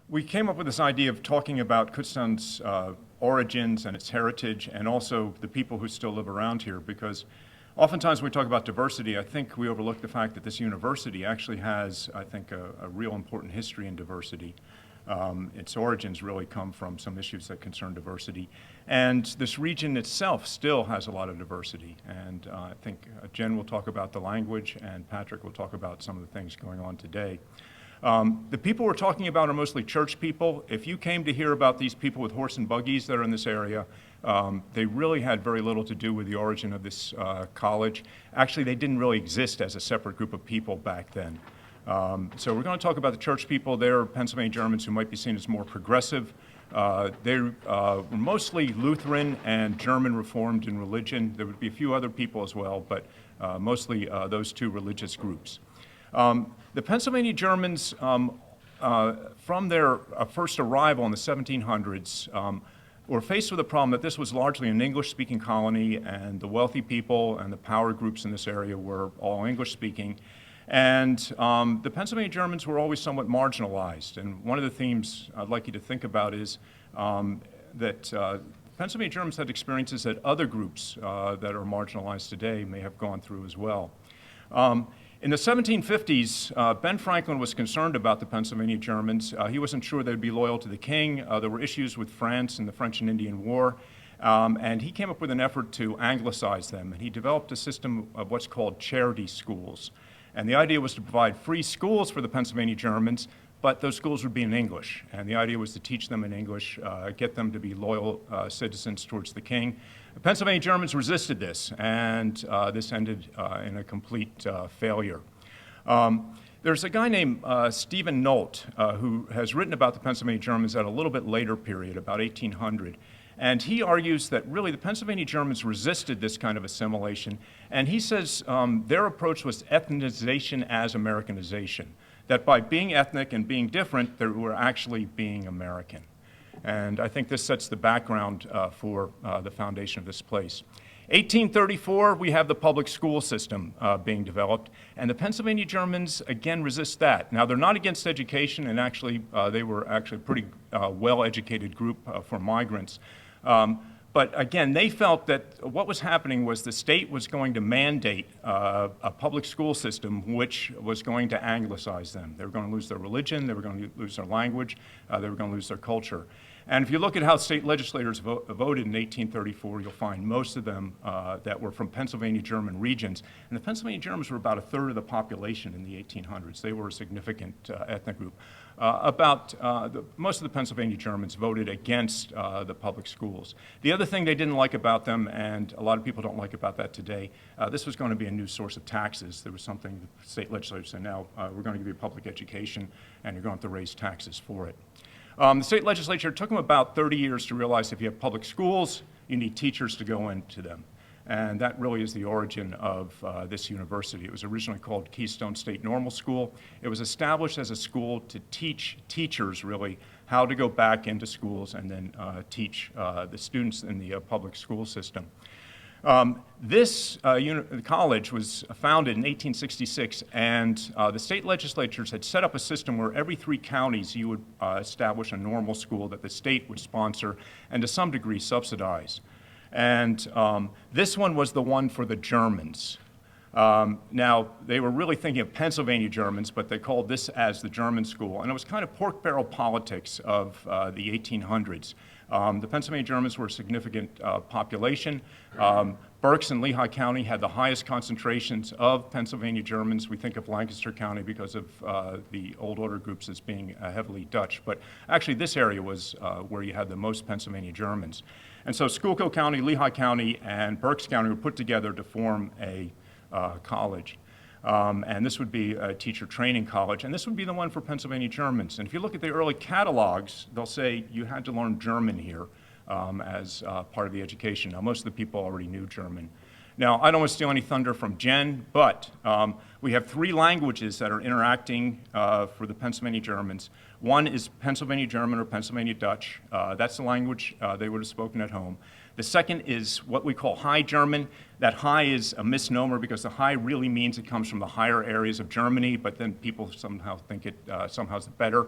we came up with this idea of talking about Kutztown's origins and its heritage, and also the people who still live around here, because oftentimes when we talk about diversity, I think we overlook the fact that this university actually has, I think, a real important history in diversity. Its origins really come from some issues that concern diversity. And this region itself still has a lot of diversity. And I think Jen will talk about the language, and Patrick will talk about some of the things going on today. The people we're talking about are mostly church people. If you came to hear about these people with horse and buggies that are in this area, they really had very little to do with the origin of this college. Actually, they didn't really exist as a separate group of people back then. So we're going to talk about the church people. They're Pennsylvania Germans who might be seen as more progressive. They were mostly Lutheran and German Reformed in religion. There would be a few other people as well, but mostly those two religious groups. The Pennsylvania Germans, from their first arrival in the 1700s, were faced with the problem that this was largely an English-speaking colony, and the wealthy people and the power groups in this area were all English-speaking. And the Pennsylvania Germans were always somewhat marginalized. And one of the themes I'd like you to think about is that Pennsylvania Germans had experiences that other groups that are marginalized today may have gone through as well. In the 1750s, Ben Franklin was concerned about the Pennsylvania Germans. He wasn't sure they'd be loyal to the king. There were issues with France in the French and Indian War. And he came up with an effort to anglicize them. And he developed a system of what's called charity schools. And the idea was to provide free schools for the Pennsylvania Germans, but those schools would be in English. And the idea was to teach them in English, get them to be loyal citizens towards the king. The Pennsylvania Germans resisted this, and this ended in a complete failure. There's a guy named Stephen Nolt who has written about the Pennsylvania Germans at a little bit later period, about 1800. And he argues that really the Pennsylvania Germans resisted this kind of assimilation. And he says their approach was ethnization as Americanization, that by being ethnic and being different, they were actually being American. And I think this sets the background for the foundation of this place. 1834, we have the public school system being developed, and the Pennsylvania Germans again resist that. Now, they're not against education, and actually they were actually a pretty well-educated group for migrants. But again, they felt that what was happening was the state was going to mandate a public school system which was going to anglicize them. They were going to lose their religion, they were going to lose their language, they were going to lose their culture. And if you look at how state legislators voted in 1834, you'll find most of them that were from Pennsylvania German regions. And the Pennsylvania Germans were about a third of the population in the 1800s. They were a significant ethnic group. Most of the Pennsylvania Germans voted against the public schools. The other thing they didn't like about them, and a lot of people don't like about that today, this was going to be a new source of taxes. There was something the state legislators said, now we're going to give you public education, and you're going to have to raise taxes for it. The state legislature took them about 30 years to realize if you have public schools, you need teachers to go into them. And that really is the origin of this university. It was originally called Keystone State Normal School. It was established as a school to teach teachers, really, how to go back into schools and then teach the students in the public school system. This college was founded in 1866, and the state legislatures had set up a system where every 3 counties you would establish a normal school that the state would sponsor and to some degree subsidize. And this one was the one for the Germans. Now, they were really thinking of Pennsylvania Germans, but they called this as the German school. And it was kind of pork barrel politics of the 1800s. The Pennsylvania Germans were a significant population. Berks and Lehigh County had the highest concentrations of Pennsylvania Germans. We think of Lancaster County because of the Old Order groups as being heavily Dutch. But actually, this area was where you had the most Pennsylvania Germans. And so Schuylkill County, Lehigh County, and Berks County were put together to form a college. And this would be a teacher training college, and this would be the one for Pennsylvania Germans. And if you look at the early catalogs, they'll say you had to learn German here as part of the education. Now, most of the people already knew German. Now, I don't want to steal any thunder from Jen, but we have 3 languages that are interacting for the Pennsylvania Germans. One is Pennsylvania German or Pennsylvania Dutch. That's the language they would have spoken at home. The second is what we call High German. That High is a misnomer because the High really means it comes from the higher areas of Germany, but then people somehow think it somehow is better.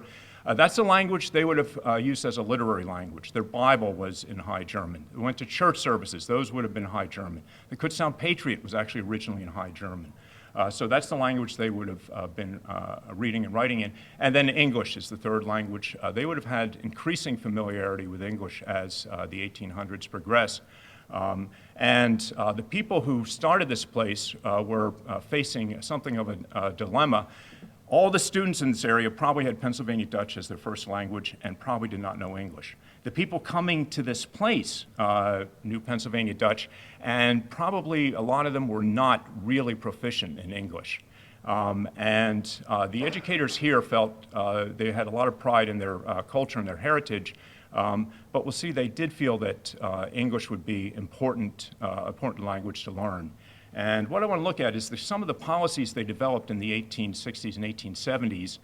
That's a language they would have used as a literary language. Their Bible was in High German. They went to church services. Those would have been High German. The Kutztown Patriot was actually originally in High German. So that's the language they would have been reading and writing in. And then English is the third language. They would have had increasing familiarity with English as the 1800s progressed. The people who started this place were facing something of a dilemma. All the students in this area probably had Pennsylvania Dutch as their first language and probably did not know English. The people coming to this place knew Pennsylvania Dutch, and probably a lot of them were not really proficient in English. The educators here felt they had a lot of pride in their culture and their heritage, but we'll see they did feel that English would be important language to learn. And what I want to look at is some of the policies they developed in the 1860s and 1870s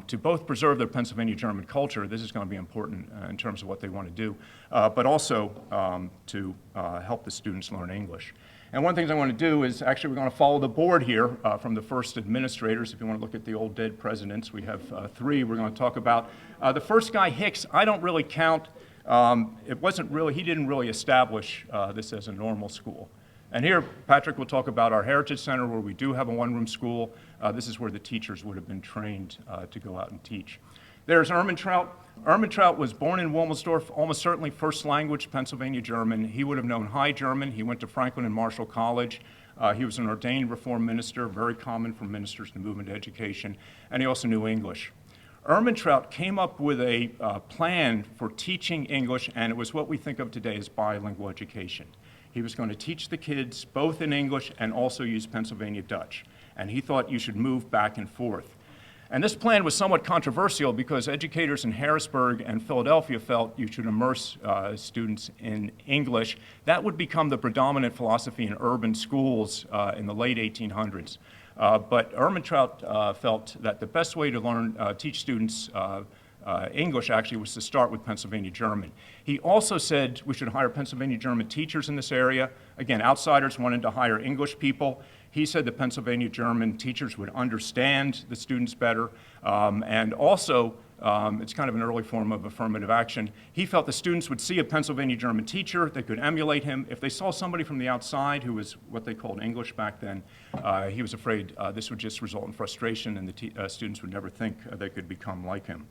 to both preserve their Pennsylvania German culture. This is going to be important in terms of what they want to do, but also to help the students learn English. And one of the things I want to do is actually we're going to follow the board here from the first administrators. If you want to look at the old dead presidents, we have three we're going to talk about. The first guy, Hicks, I don't really count. He didn't really establish this as a normal school. And here, Patrick will talk about our Heritage Center, where we do have a one-room school. This is where the teachers would have been trained to go out and teach. There's Ermentrout. Ermentrout was born in Wilmersdorf, almost certainly first language Pennsylvania German. He would have known High German. He went to Franklin and Marshall College. He was an ordained Reformed minister, very common for ministers to move into education, and he also knew English. Ermentrout came up with a plan for teaching English, and it was what we think of today as bilingual education. He was going to teach the kids both in English and also use Pennsylvania Dutch. And he thought you should move back and forth. And this plan was somewhat controversial because educators in Harrisburg and Philadelphia felt you should immerse students in English. That would become the predominant philosophy in urban schools in the late 1800s. But Ermentrout felt that the best way to teach students English actually was to start with Pennsylvania German. He also said we should hire Pennsylvania German teachers in this area. Again, outsiders wanted to hire English people. He said the Pennsylvania German teachers would understand the students better. And also, it's kind of an early form of affirmative action. He felt the students would see a Pennsylvania German teacher, they could emulate him. If they saw somebody from the outside who was what they called English back then, he was afraid this would just result in frustration and the students would never think they could become like him.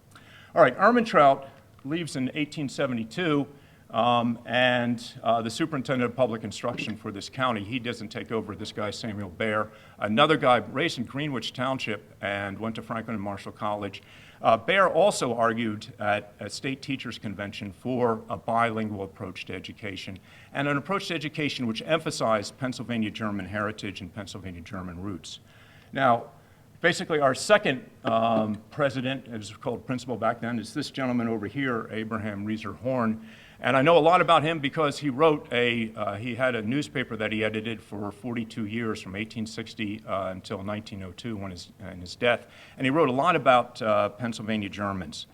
All right, Ermentrout leaves in 1872, the superintendent of public instruction for this county, he doesn't take over. This guy, Samuel Baer. Another guy raised in Greenwich Township and went to Franklin and Marshall College. Baer also argued at a state teachers convention for a bilingual approach to education, and an approach to education which emphasized Pennsylvania German heritage and Pennsylvania German roots. Now, basically, our second president, it was called principal back then, is this gentleman over here, Abraham Reeser Horn. And I know a lot about him because he wrote he had a newspaper that he edited for 42 years, from 1860 until 1902, when his death. And he wrote a lot about Pennsylvania Germans.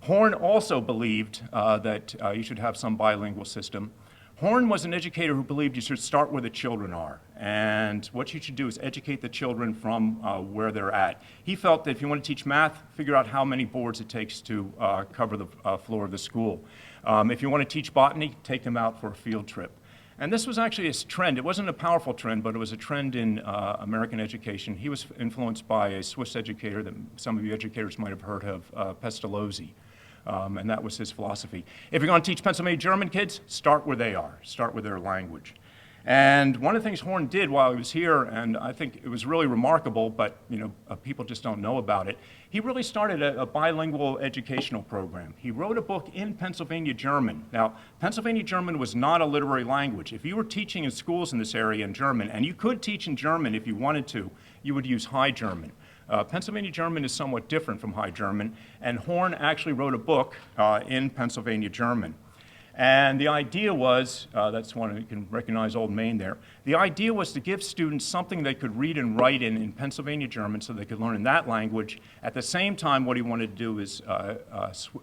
Horn also believed that you should have some bilingual system. Horn was an educator who believed you should start where the children are, and what you should do is educate the children from where they're at. He felt that if you want to teach math, figure out how many boards it takes to cover the floor of the school. If you want to teach botany, take them out for a field trip. And this was actually a trend. It wasn't a powerful trend, but it was a trend in American education. He was influenced by a Swiss educator that some of you educators might have heard of, Pestalozzi. And that was his philosophy. If you're going to teach Pennsylvania German kids, start where they are. Start with their language. And one of the things Horn did while he was here, and I think it was really remarkable, but people just don't know about it, he really started a bilingual educational program. He wrote a book in Pennsylvania German. Now, Pennsylvania German was not a literary language. If you were teaching in schools in this area in German, and you could teach in German if you wanted to, you would use High German. Pennsylvania German is somewhat different from High German, and Horn actually wrote a book in Pennsylvania German. And the idea was, that's one, you can recognize Old Main there, the idea was to give students something they could read and write in Pennsylvania German so they could learn in that language. At the same time, what he wanted to do is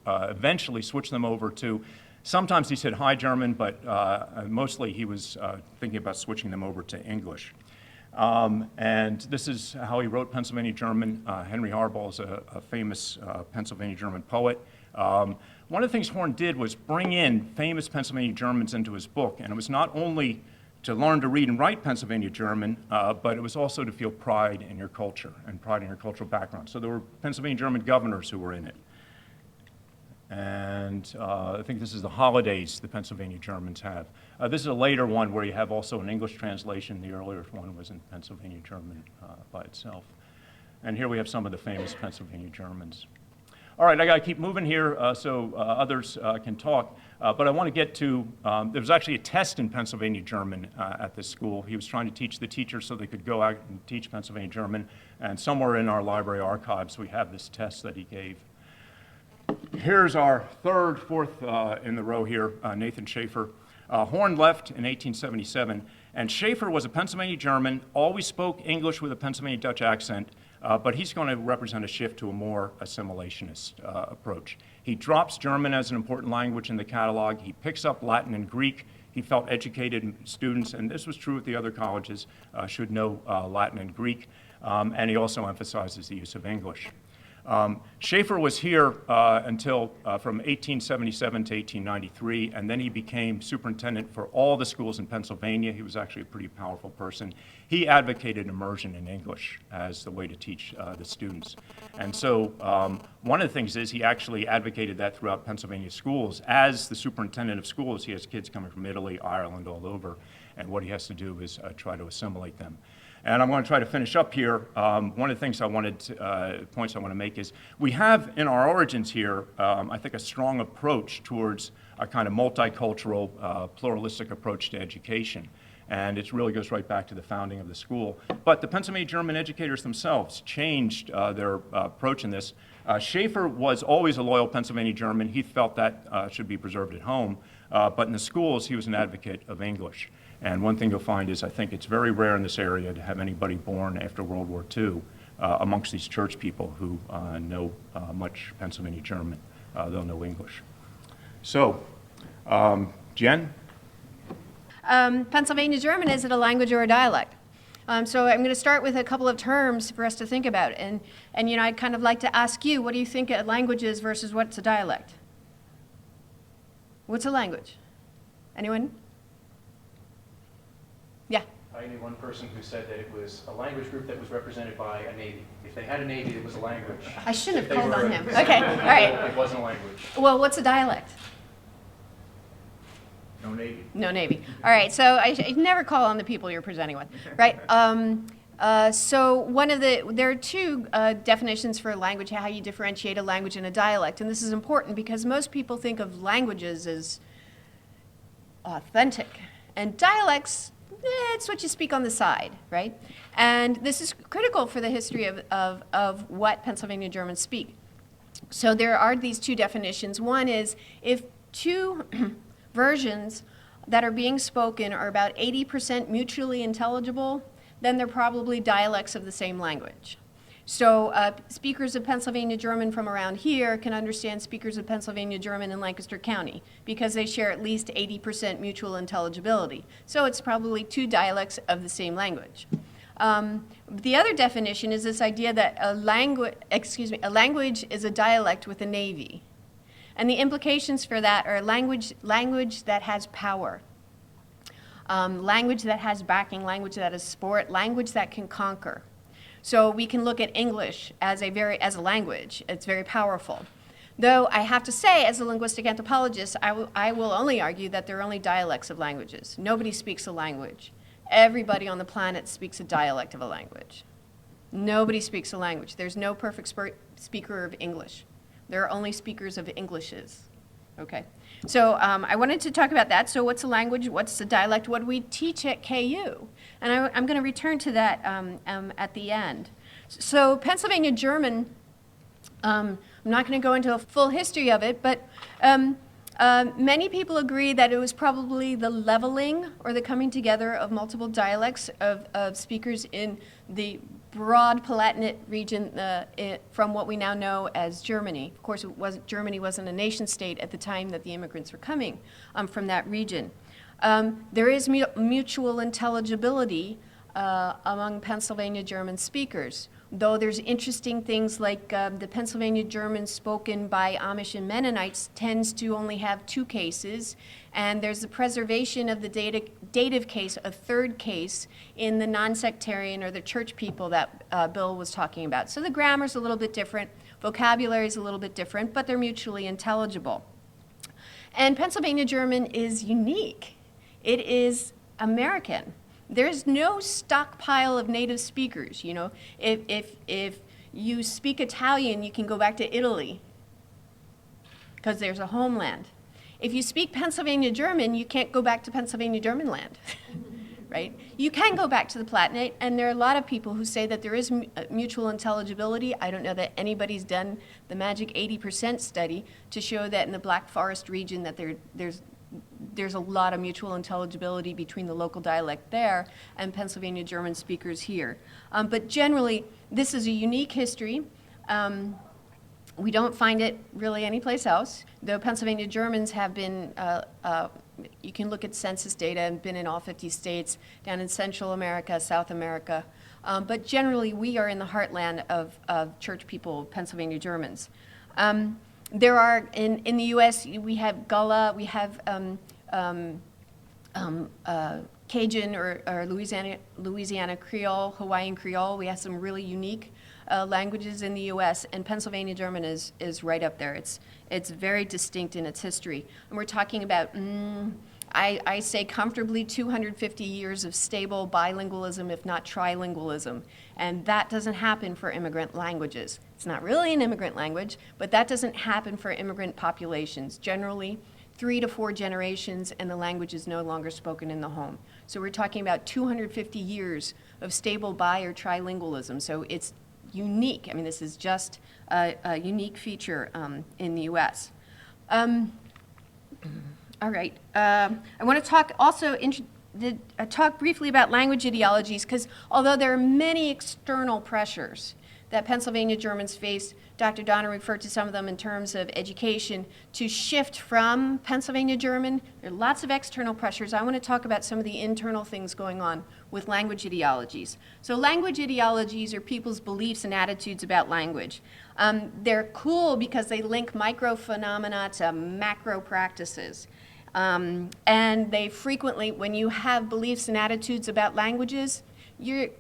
eventually switch them over to Sometimes he said High German, but mostly he was thinking about switching them over to English. And this is how he wrote Pennsylvania German. Henry Harbaugh is a famous Pennsylvania German poet. One of the things Horn did was bring in famous Pennsylvania Germans into his book, and it was not only to learn to read and write Pennsylvania German, but it was also to feel pride in your culture and pride in your cultural background. So there were Pennsylvania German governors who were in it. And I think this is the holidays the Pennsylvania Germans have. This is a later one where you have also an English translation. The earlier one was in Pennsylvania German by itself. And here we have some of the famous Pennsylvania Germans. All right, I got to keep moving here so others can talk. But I want to get to, there was actually a test in Pennsylvania German at this school. He was trying to teach the teachers so they could go out and teach Pennsylvania German. And somewhere in our library archives, we have this test that he gave. Here's our fourth in the row here, Nathan Schaefer. Horn left in 1877, and Schaefer was a Pennsylvania German, always spoke English with a Pennsylvania Dutch accent, but he's going to represent a shift to a more assimilationist approach. He drops German as an important language in the catalog. He picks up Latin and Greek. He felt educated students, and this was true at the other colleges, should know Latin and Greek, and he also emphasizes the use of English. Schaefer was here until from 1877 to 1893, and then he became superintendent for all the schools in Pennsylvania. He was actually a pretty powerful person. He advocated immersion in English as the way to teach the students. And so one of the things is he actually advocated that throughout Pennsylvania schools. As the superintendent of schools, he has kids coming from Italy, Ireland, all over, and what he has to do is try to assimilate them. And I'm going to try to finish up here. One of the things points I want to make is we have in our origins here, I think, a strong approach towards a kind of multicultural, pluralistic approach to education. And it really goes right back to the founding of the school. But the Pennsylvania German educators themselves changed their approach in this. Schaefer was always a loyal Pennsylvania German. He felt that should be preserved at home. But in the schools, he was an advocate of English. And one thing you'll find is I think it's very rare in this area to have anybody born after World War II amongst these church people who know much Pennsylvania German. They'll know English. So, Jen? Pennsylvania German, is it a language or a dialect? So I'm going to start with a couple of terms for us to think about. And you know, I'd kind of like to ask you, what do you think a language is versus what's a dialect? What's a language? Anyone? Yeah. I knew one person who said that it was a language group that was represented by a navy. If they had a navy, it was a language. I shouldn't have called on him. Okay, all right. It wasn't a language. Well, what's a dialect? No navy. No navy. All right, so I never call on the people you're presenting with, right? So there are two definitions for language, how you differentiate a language and a dialect. And this is important because most people think of languages as authentic. And dialects, it's what you speak on the side, right? And this is critical for the history of what Pennsylvania Germans speak. So there are these two definitions. One is if two versions that are being spoken are about 80% mutually intelligible, then they're probably dialects of the same language. So speakers of Pennsylvania German from around here can understand speakers of Pennsylvania German in Lancaster County because they share at least 80% mutual intelligibility. So it's probably two dialects of the same language. The other definition is this idea that a language is a dialect with a navy. And the implications for that are language that has power, language that has backing, language that is sport, language that can conquer. So we can look at English as a language. It's very powerful. Though I have to say, as a linguistic anthropologist, I will only argue that there are only dialects of languages. Nobody speaks a language. Everybody on the planet speaks a dialect of a language. Nobody speaks a language. There's no perfect speaker of English. There are only speakers of Englishes. Okay. So I wanted to talk about that. So what's a language? What's a dialect? What do we teach at KU? And I'm going to return to that at the end. So Pennsylvania German, I'm not going to go into a full history of it, but many people agree that it was probably the leveling or the coming together of multiple dialects of speakers in the broad Palatinate region from what we now know as Germany. Of course, Germany wasn't a nation state at the time that the immigrants were coming from that region. There is mutual intelligibility among Pennsylvania German speakers, though there's interesting things like the Pennsylvania German spoken by Amish and Mennonites tends to only have 2 cases, and there's the preservation of the dative case, a 3rd case, in the non-sectarian or the church people that Bill was talking about. So the grammar's a little bit different, vocabulary's a little bit different, but they're mutually intelligible. And Pennsylvania German is unique. It is American. There's no stockpile of native speakers. You know, if you speak Italian, you can go back to Italy because there's a homeland. If you speak Pennsylvania German, you can't go back to Pennsylvania German land, right? You can go back to the Palatinate, and there are a lot of people who say that there is mutual intelligibility. I don't know that anybody's done the magic 80% study to show that in the Black Forest region that there's a lot of mutual intelligibility between the local dialect there and Pennsylvania German speakers here. But generally, this is a unique history. We don't find it really anyplace else, though Pennsylvania Germans have been, you can look at census data and been in all 50 states, down in Central America, South America. But generally, we are in the heartland of church people, Pennsylvania Germans. There are, in the U.S., we have Gullah, we have Cajun or Louisiana Creole, Hawaiian Creole. We have some really unique languages in the U.S., and Pennsylvania German is right up there. It's very distinct in its history. And we're talking about, I say comfortably 250 years of stable bilingualism, if not trilingualism. And that doesn't happen for immigrant languages. It's not really an immigrant language, but that doesn't happen for immigrant populations. Generally, 3 to 4 generations, and the language is no longer spoken in the home. So we're talking about 250 years of stable bi or trilingualism. So it's unique. I mean, this is just a unique feature in the U.S. All right. I want to talk also, talk briefly about language ideologies, because although there are many external pressures that Pennsylvania Germans face, Dr. Donner referred to some of them in terms of education, to shift from Pennsylvania German. There are lots of external pressures. I want to talk about some of the internal things going on with language ideologies. So language ideologies are people's beliefs and attitudes about language. They're cool because they link micro phenomena to macro practices. And they frequently, when you have beliefs and attitudes about languages, you're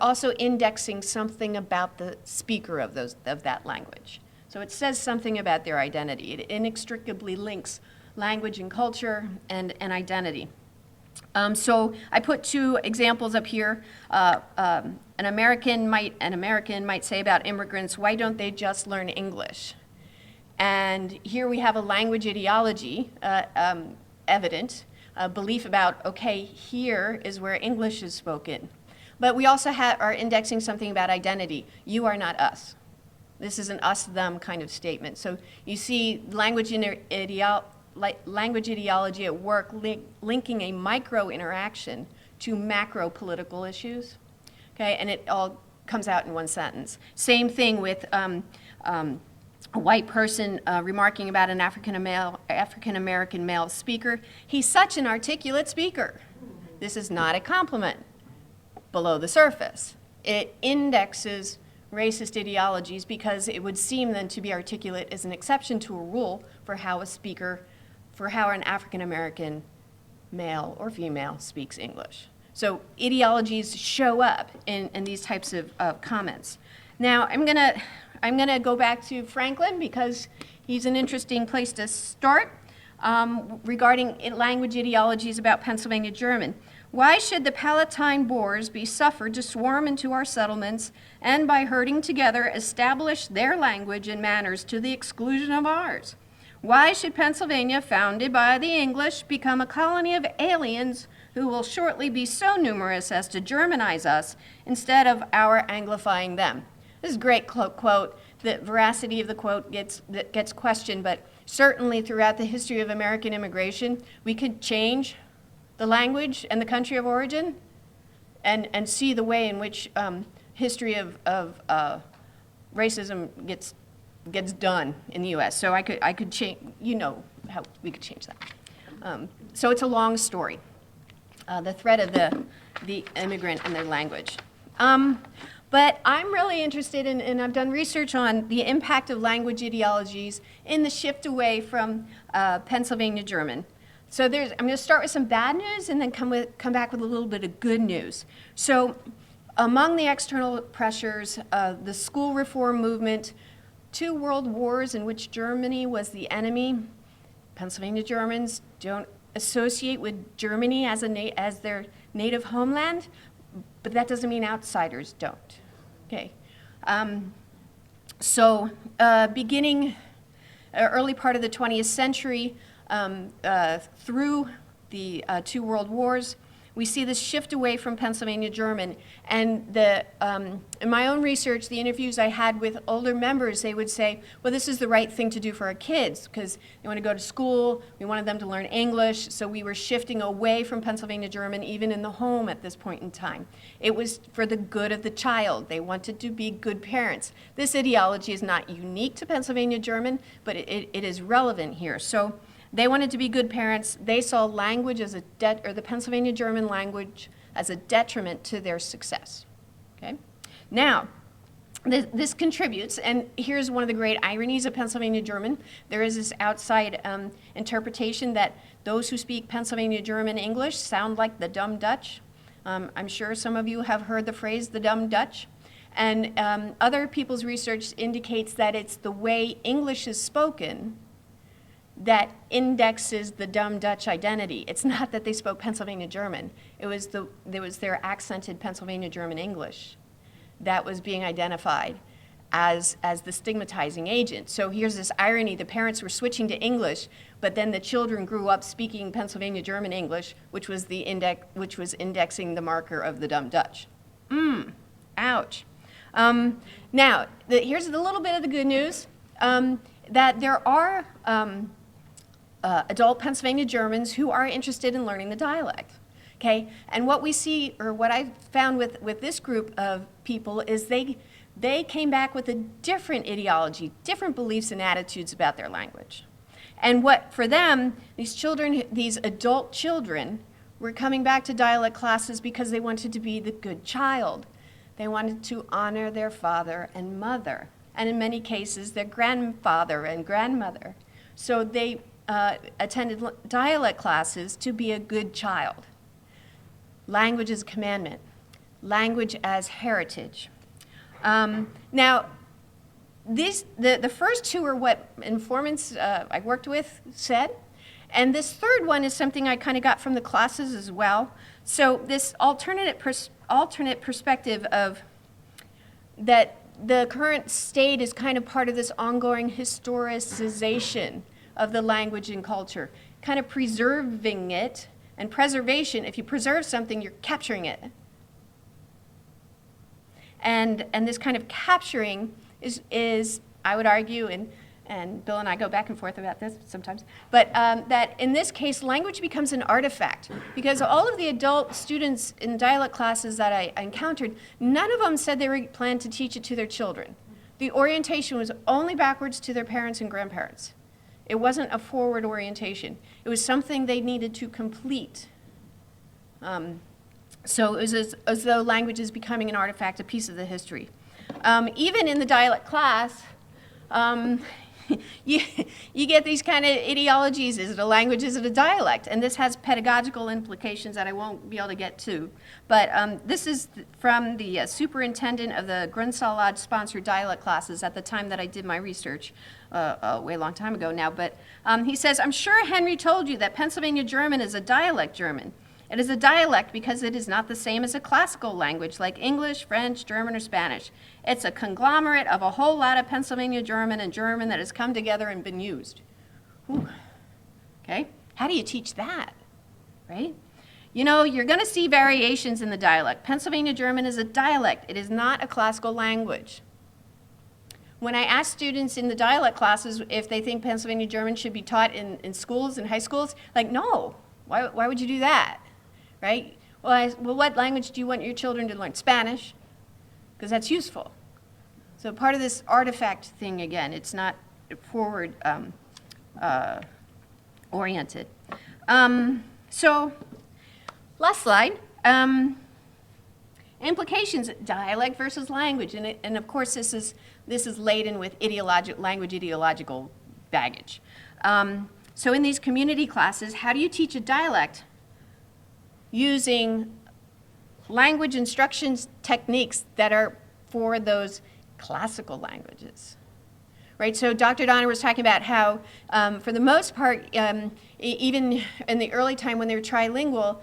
also indexing something about the speaker of that language. So it says something about their identity. It inextricably links language and culture and identity. So I put 2 examples up here. An American might say about immigrants, why don't they just learn English? And here we have a language ideology evident, a belief about, okay, here is where English is spoken. But we also are indexing something about identity. You are not us. This is an us-them kind of statement. So you see language ideology at work linking a micro interaction to macro political issues. Okay, and it all comes out in one sentence. Same thing with a white person remarking about an African-American male speaker. He's such an articulate speaker. This is not a compliment. Below the surface, it indexes racist ideologies because it would seem then to be articulate as an exception to a rule for how an African-American male or female speaks English. So ideologies show up in these types of comments. Now I'm gonna go back to Franklin because he's an interesting place to start regarding language ideologies about Pennsylvania German. Why should the Palatine Boers be suffered to swarm into our settlements and by herding together establish their language and manners to the exclusion of ours? Why should Pennsylvania, founded by the English, become a colony of aliens who will shortly be so numerous as to Germanize us instead of our Anglifying them? This is a great quote. The veracity of the quote gets questioned, but certainly throughout the history of American immigration, we could change the language and the country of origin, and see the way in which history of racism gets done in the U.S. So I could change, you know how we could change that. So it's a long story, the threat of the immigrant and their language. But I'm really interested in, and I've done research on the impact of language ideologies in the shift away from Pennsylvania German. So I'm going to start with some bad news and then come back with a little bit of good news. So among the external pressures, the school reform movement, 2 world wars in which Germany was the enemy. Pennsylvania Germans don't associate with Germany as their native homeland, but that doesn't mean outsiders don't. Okay. So beginning early part of the 20th century, through the 2 world wars, we see this shift away from Pennsylvania German. And in my own research, the interviews I had with older members, they would say, well, this is the right thing to do for our kids because they want to go to school, we wanted them to learn English, so we were shifting away from Pennsylvania German even in the home at this point in time. It was for the good of the child. They wanted to be good parents. This ideology is not unique to Pennsylvania German, but it is relevant here. So they wanted to be good parents. They saw language as the Pennsylvania German language as a detriment to their success. Okay? Now, this contributes, and here's one of the great ironies of Pennsylvania German. There is this outside interpretation that those who speak Pennsylvania German English sound like the dumb Dutch. I'm sure some of you have heard the phrase the dumb Dutch. And other people's research indicates that it's the way English is spoken that indexes the dumb Dutch identity. It's not that they spoke Pennsylvania German. It was their accented Pennsylvania German English that was being identified as the stigmatizing agent. So here's this irony: the parents were switching to English, but then the children grew up speaking Pennsylvania German English, which was indexing the marker of the dumb Dutch. Ouch. Now, here's a little bit of the good news, that there are adult Pennsylvania Germans who are interested in learning the dialect. Okay, and what we see, or what I found with this group of people, is they came back with a different ideology, different beliefs and attitudes about their language. And what, for them, these adult children were coming back to dialect classes because they wanted to be the good child. They wanted to honor their father and mother, and in many cases, their grandfather and grandmother. So they attended dialect classes to be a good child. Language as a commandment. Language as heritage. Now, the first 2 are what informants I worked with said, and this third one is something I kind of got from the classes as well. So this alternate perspective of that the current state is kind of part of this ongoing historicization of the language and culture, kind of preserving it. And preservation, if you preserve something, you're capturing it. And this kind of capturing is I would argue, and Bill and I go back and forth about this sometimes, but that in this case, language becomes an artifact. Because all of the adult students in dialect classes that I encountered, none of them said they were planned to teach it to their children. The orientation was only backwards to their parents and grandparents. It wasn't a forward orientation. It was something they needed to complete. So it was as though language is becoming an artifact, a piece of the history. Even in the dialect class, you get these kind of ideologies. Is it a language? Is it a dialect? And this has pedagogical implications that I won't be able to get to. But this is from the superintendent of the Grundsalad-sponsored dialect classes at the time that I did my research, a way long time ago now. But he says, I'm sure Henry told you that Pennsylvania German is a dialect German. It is a dialect because it is not the same as a classical language like English, French, German, or Spanish. It's a conglomerate of a whole lot of Pennsylvania German and German that has come together and been used. Whew. Okay? How do you teach that? Right? You know, you're going to see variations in the dialect. Pennsylvania German is a dialect. It is not a classical language. When I ask students in the dialect classes if they think Pennsylvania German should be taught in schools, in high schools, like, no. Why would you do that? Right? Well, what language do you want your children to learn? Spanish, because that's useful. So part of this artifact thing, again, it's not forward oriented. So last slide. Implications, dialect versus language, and of course this is laden with language ideological baggage. So in these community classes, how do you teach a dialect using language instructions techniques that are for those classical languages? Right, so Dr. Donner was talking about how, for the most part, even in the early time when they were trilingual,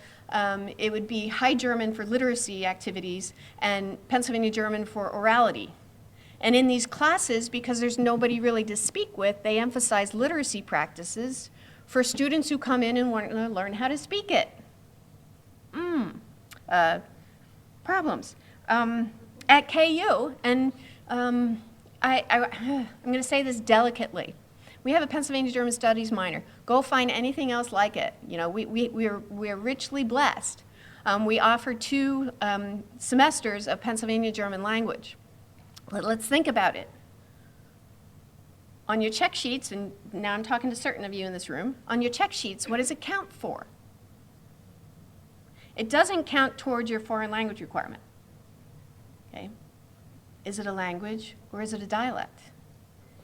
it would be High German for literacy activities and Pennsylvania German for orality. And in these classes, because there's nobody really to speak with, they emphasize literacy practices for students who come in and want to learn how to speak it. Problems. At KU, and I'm going to say this delicately. We have a Pennsylvania German Studies minor. Go find anything else like it. You know, we're richly blessed. We offer 2 semesters of Pennsylvania German language. Let's think about it. On your check sheets, and now I'm talking to certain of you in this room, on your check sheets, what does it count for? It doesn't count towards your foreign language requirement. Okay? Is it a language or is it a dialect?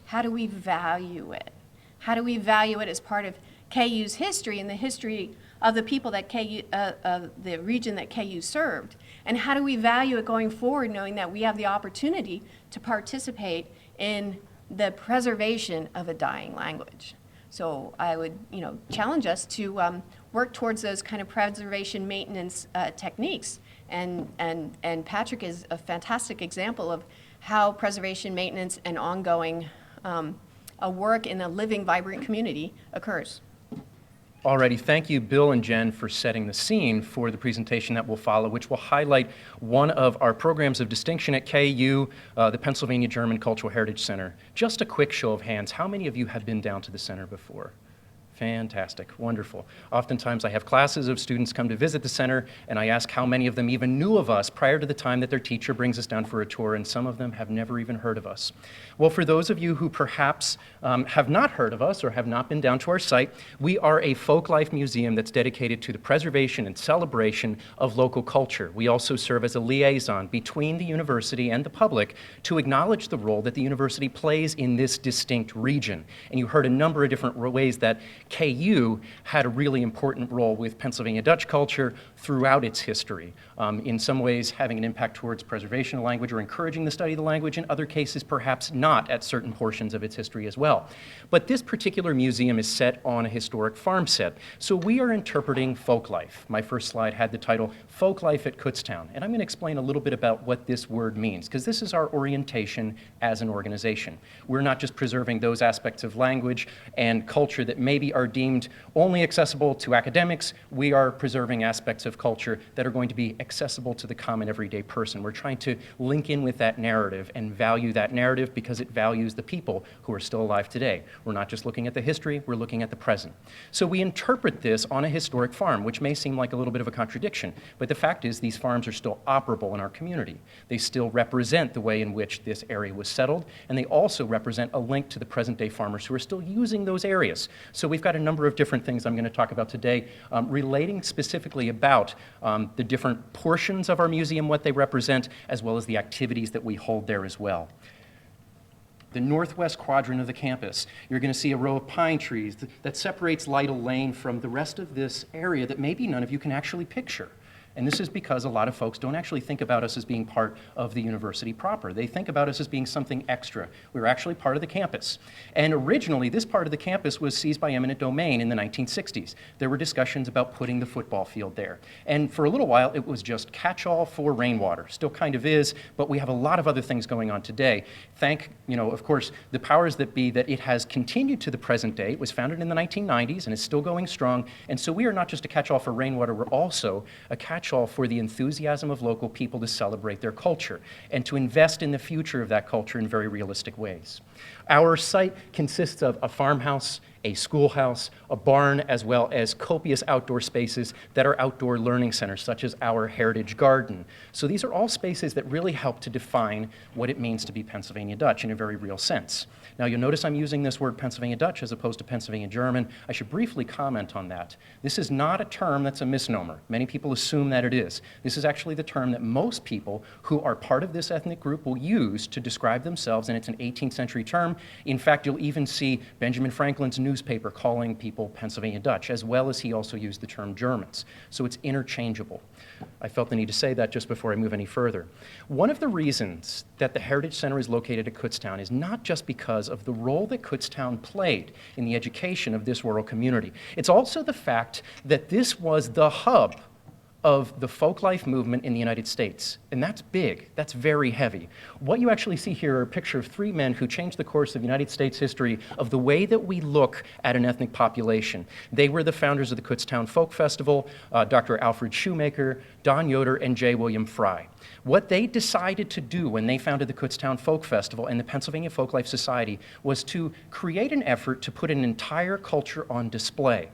How do we value it? How do we value it as part of KU's history and the history of the people that the region that KU served? And how do we value it going forward, knowing that we have the opportunity to participate in the preservation of a dying language? So I would, challenge us to work towards those kind of preservation maintenance techniques. And Patrick is a fantastic example of how preservation, maintenance, and ongoing a work in a living, vibrant community occurs. Alrighty, thank you, Bill and Jen, for setting the scene for the presentation that will follow, which will highlight one of our programs of distinction at KU, the Pennsylvania German Cultural Heritage Center. Just a quick show of hands, how many of you have been down to the center before? Fantastic, wonderful. Oftentimes I have classes of students come to visit the center, and I ask how many of them even knew of us prior to the time that their teacher brings us down for a tour, and some of them have never even heard of us. Well, for those of you who perhaps have not heard of us or have not been down to our site, we are a Folklife museum that's dedicated to the preservation and celebration of local culture. We also serve as a liaison between the university and the public to acknowledge the role that the university plays in this distinct region. And you heard a number of different ways that KU had a really important role with Pennsylvania Dutch culture throughout its history. In some ways having an impact towards preservation of language or encouraging the study of the language, in other cases perhaps not at certain portions of its history as well. But this particular museum is set on a historic farm set, so we are interpreting folklife. My first slide had the title Folklife at Kutztown, and I'm going to explain a little bit about what this word means, because this is our orientation as an organization. We're not just preserving those aspects of language and culture that maybe are deemed only accessible to academics. We are preserving aspects of culture that are going to be accessible to the common everyday person. We're trying to link in with that narrative and value that narrative because it values the people who are still alive today. We're not just looking at the history, we're looking at the present. So we interpret this on a historic farm, which may seem like a little bit of a contradiction, but the fact is these farms are still operable in our community. They still represent the way in which this area was settled, and they also represent a link to the present-day farmers who are still using those areas. So we've got a number of different things I'm going to talk about today relating specifically about the different portions of our museum, what they represent, as well as the activities that we hold there as well. The northwest quadrant of the campus, you're going to see a row of pine trees that separates Lytle Lane from the rest of this area that maybe none of you can actually picture. And this is because a lot of folks don't actually think about us as being part of the university proper. They think about us as being something extra. We're actually part of the campus. And originally, this part of the campus was seized by eminent domain in the 1960s. There were discussions about putting the football field there. And for a little while, it was just catch-all for rainwater. Still kind of is, but we have a lot of other things going on today. Thank, of course, the powers that be that it has continued to the present day. It was founded in the 1990s and is still going strong. And so we are not just a catch-all for rainwater, we're also a catch-all for the enthusiasm of local people to celebrate their culture and to invest in the future of that culture in very realistic ways. Our site consists of a farmhouse, a schoolhouse, a barn, as well as copious outdoor spaces that are outdoor learning centers, such as our Heritage Garden. So these are all spaces that really help to define what it means to be Pennsylvania Dutch in a very real sense. Now, you'll notice I'm using this word Pennsylvania Dutch as opposed to Pennsylvania German. I should briefly comment on that. This is not a term that's a misnomer. Many people assume that it is. This is actually the term that most people who are part of this ethnic group will use to describe themselves, and it's an 18th century term. In fact, you'll even see Benjamin Franklin's newspaper calling people Pennsylvania Dutch, as well as he also used the term Germans. So it's interchangeable. I felt the need to say that just before I move any further. One of the reasons that the Heritage Center is located at Kutztown is not just because of the role that Kutztown played in the education of this rural community. It's also the fact that this was the hub of the folklife movement in the United States. And that's big, that's very heavy. What you actually see here are a picture of three men who changed the course of United States history of the way that we look at an ethnic population. They were the founders of the Kutztown Folk Festival, Dr. Alfred Shoemaker, Don Yoder, and J. William Fry. What they decided to do when they founded the Kutztown Folk Festival and the Pennsylvania Folklife Society was to create an effort to put an entire culture on display.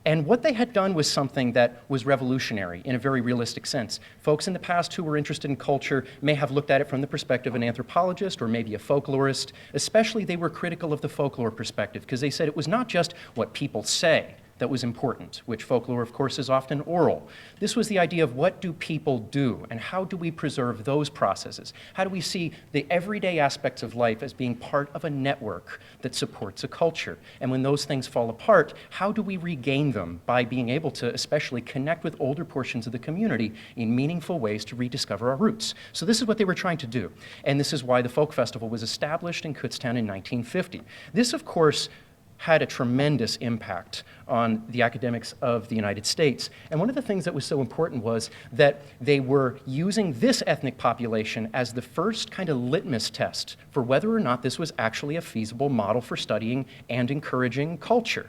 And what they had done was something that was revolutionary in a very realistic sense. Folks in the past who were interested in culture may have looked at it from the perspective of an anthropologist or maybe a folklorist. Especially, they were critical of the folklore perspective because they said it was not just what people say that was important, which folklore, of course, is often oral. This was the idea of what do people do and how do we preserve those processes? How do we see the everyday aspects of life as being part of a network that supports a culture? And when those things fall apart, how do we regain them by being able to especially connect with older portions of the community in meaningful ways to rediscover our roots? So this is what they were trying to do. And this is why the Folk Festival was established in Kutztown in 1950. This, of course, had a tremendous impact on the academics of the United States. And one of the things that was so important was that they were using this ethnic population as the first kind of litmus test for whether or not this was actually a feasible model for studying and encouraging culture.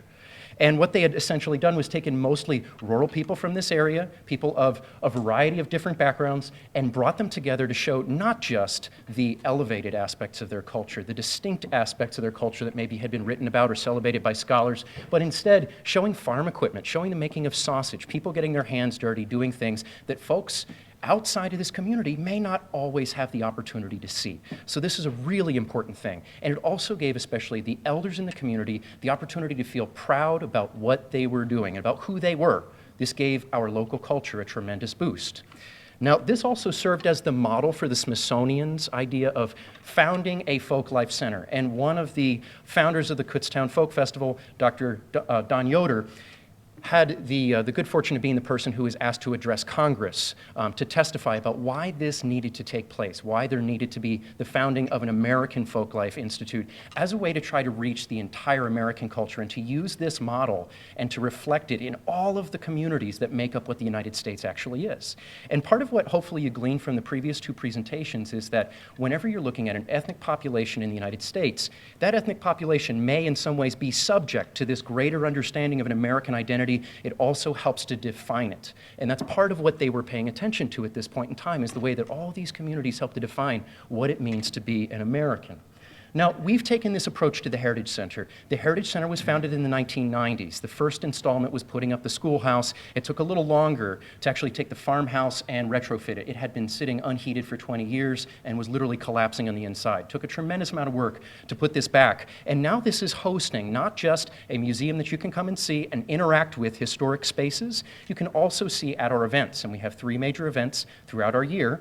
And what they had essentially done was taken mostly rural people from this area, people of a variety of different backgrounds, and brought them together to show not just the elevated aspects of their culture, the distinct aspects of their culture that maybe had been written about or celebrated by scholars, but instead showing farm equipment, showing the making of sausage, people getting their hands dirty, doing things that folks outside of this community may not always have the opportunity to see. So this is a really important thing. And it also gave especially the elders in the community the opportunity to feel proud about what they were doing, about who they were. This gave our local culture a tremendous boost. Now, this also served as the model for the Smithsonian's idea of founding a folklife center. And one of the founders of the Kutztown Folk Festival, Dr. Don Yoder, had the good fortune of being the person who was asked to address Congress to testify about why this needed to take place, why there needed to be the founding of an American Folklife Institute as a way to try to reach the entire American culture and to use this model and to reflect it in all of the communities that make up what the United States actually is. And part of what hopefully you glean from the previous two presentations is that whenever you're looking at an ethnic population in the United States, that ethnic population may in some ways be subject to this greater understanding of an American identity. It also helps to define it. And that's part of what they were paying attention to at this point in time, is the way that all these communities help to define what it means to be an American. Now, we've taken this approach to the Heritage Center. The Heritage Center was founded in the 1990s. The first installment was putting up the Schoolhouse. It took a little longer to actually take the Farmhouse and retrofit it. It had been sitting unheated for 20 years and was literally collapsing on the inside. It took a tremendous amount of work to put this back. And now this is hosting not just a museum that you can come and see and interact with historic spaces. You can also see at our events, and we have 3 major events throughout our year.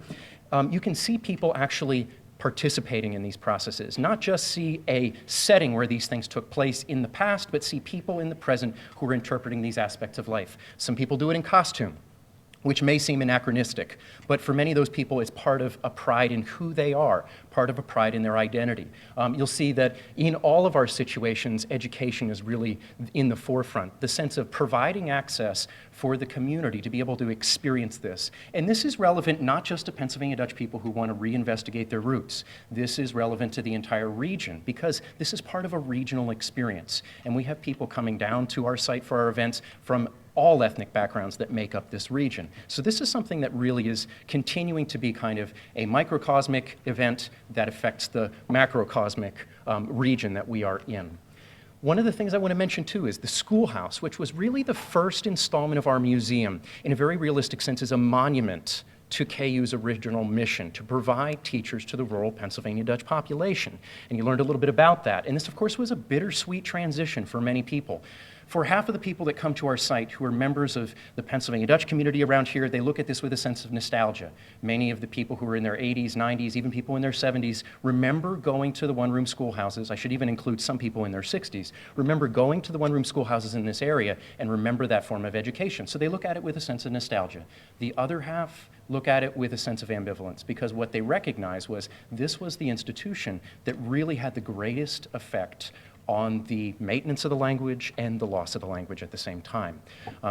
You can see people actually participating in these processes, not just see a setting where these things took place in the past, but see people in the present who are interpreting these aspects of life. Some people do it in costume, which may seem anachronistic, but for many of those people, it's part of a pride in who they are, part of a pride in their identity. You'll see that in all of our situations, education is really in the forefront, the sense of providing access for the community to be able to experience this. And this is relevant not just to Pennsylvania Dutch people who want to reinvestigate their roots. This is relevant to the entire region because this is part of a regional experience. And we have people coming down to our site for our events from all ethnic backgrounds that make up this region. So this is something that really is continuing to be kind of a microcosmic event that affects the macrocosmic region that we are in. One of the things I want to mention too is the Schoolhouse, which was really the first installment of our museum, in a very realistic sense, is a monument to KU's original mission, to provide teachers to the rural Pennsylvania Dutch population. And you learned a little bit about that. And this, of course, was a bittersweet transition for many people. For half of the people that come to our site who are members of the Pennsylvania Dutch community around here, they look at this with a sense of nostalgia. Many of the people who are in their 80s, 90s, even people in their 70s, remember going to the one-room schoolhouses. I should even include some people in their 60s. Remember going to the one-room schoolhouses in this area and remember that form of education. So they look at it with a sense of nostalgia. The other half look at it with a sense of ambivalence, because what they recognize was this was the institution that really had the greatest effect on the maintenance of the language and the loss of the language at the same time.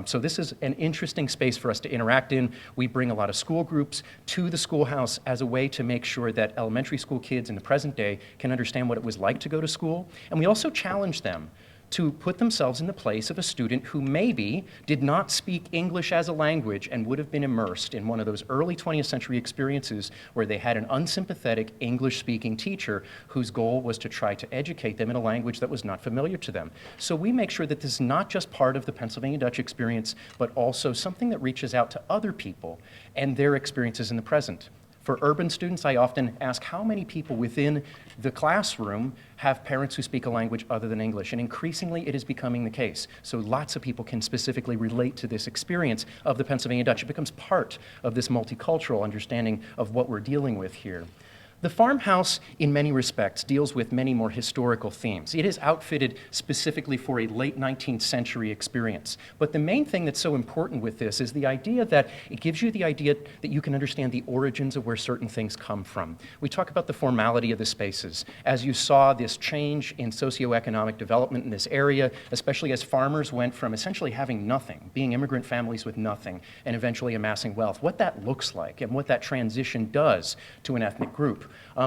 So this is an interesting space for us to interact in. We bring a lot of school groups to the schoolhouse as a way to make sure that elementary school kids in the present day can understand what it was like to go to school. And we also challenge them to put themselves in the place of a student who maybe did not speak English as a language and would have been immersed in one of those early 20th century experiences where they had an unsympathetic English-speaking teacher whose goal was to try to educate them in a language that was not familiar to them. So we make sure that this is not just part of the Pennsylvania Dutch experience, but also something that reaches out to other people and their experiences in the present. For urban students, I often ask how many people within the classroom have parents who speak a language other than English, and increasingly it is becoming the case. So lots of people can specifically relate to this experience of the Pennsylvania Dutch. It becomes part of this multicultural understanding of what we're dealing with here. The Farmhouse, in many respects, deals with many more historical themes. It is outfitted specifically for a late 19th century experience. But the main thing that's so important with this is the idea that it gives you the idea that you can understand the origins of where certain things come from. We talk about the formality of the spaces. As you saw this change in socioeconomic development in this area, especially as farmers went from essentially having nothing, being immigrant families with nothing, and eventually amassing wealth, what that looks like and what that transition does to an ethnic group.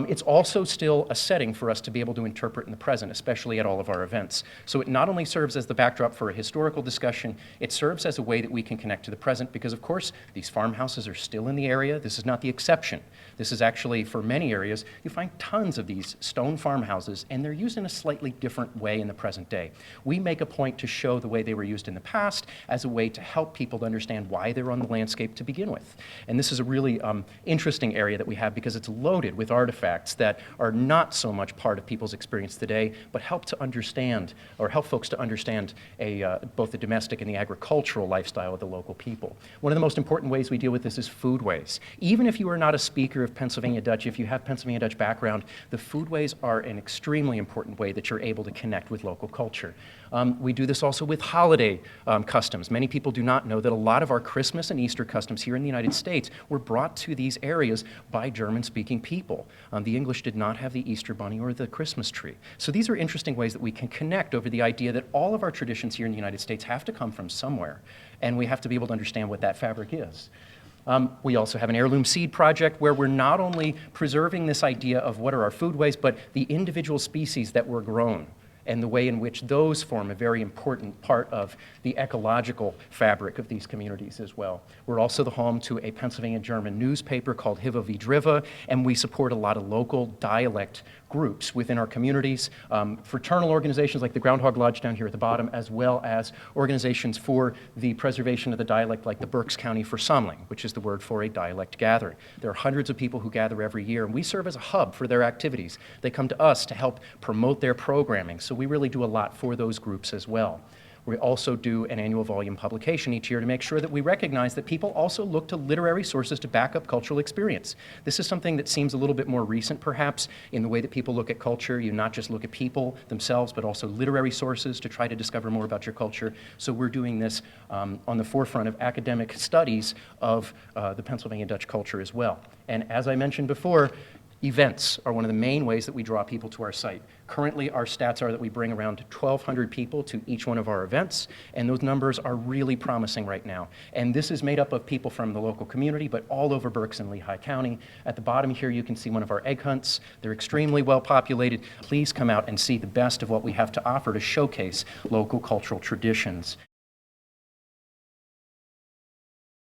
It's also still a setting for us to be able to interpret in the present, especially at all of our events. So it not only serves as the backdrop for a historical discussion, it serves as a way that we can connect to the present because, of course, these farmhouses are still in the area. This is not the exception. This is actually, for many areas, you find tons of these stone farmhouses, and they're used in a slightly different way in the present day. We make a point to show the way they were used in the past as a way to help people to understand why they're on the landscape to begin with. And this is a really interesting area that we have because it's loaded with artifacts that are not so much part of people's experience today, but help to understand, or help folks to understand both the domestic and the agricultural lifestyle of the local people. One of the most important ways we deal with this is foodways. Even if you are not a speaker of Pennsylvania Dutch, if you have Pennsylvania Dutch background, the foodways are an extremely important way that you're able to connect with local culture. We do this also with holiday customs. Many people do not know that a lot of our Christmas and Easter customs here in the United States were brought to these areas by German-speaking people. The English did not have the Easter bunny or the Christmas tree. So these are interesting ways that we can connect over the idea that all of our traditions here in the United States have to come from somewhere, and we have to be able to understand what that fabric is. We also have an heirloom seed project where we're not only preserving this idea of what are our foodways, but the individual species that were grown and the way in which those form a very important part of the ecological fabric of these communities as well. We're also the home to a Pennsylvania German newspaper called Hiva wie Driva, and we support a lot of local dialect groups within our communities, fraternal organizations like the Groundhog Lodge down here at the bottom, as well as organizations for the preservation of the dialect like the Berks County Versammling, which is the word for a dialect gathering. There are hundreds of people who gather every year, and we serve as a hub for their activities. They come to us to help promote their programming, so we really do a lot for those groups as well. We also do an annual volume publication each year to make sure that we recognize that people also look to literary sources to back up cultural experience. This is something that seems a little bit more recent, perhaps, in the way that people look at culture. You not just look at people themselves, but also literary sources to try to discover more about your culture. So we're doing this on the forefront of academic studies of the Pennsylvania Dutch culture as well. And as I mentioned before, events are one of the main ways that we draw people to our site. Currently, our stats are that we bring around 1,200 people to each one of our events, and those numbers are really promising right now. And this is made up of people from the local community, but all over Berks and Lehigh County. At the bottom here, you can see one of our egg hunts. They're extremely well populated. Please come out and see the best of what we have to offer to showcase local cultural traditions.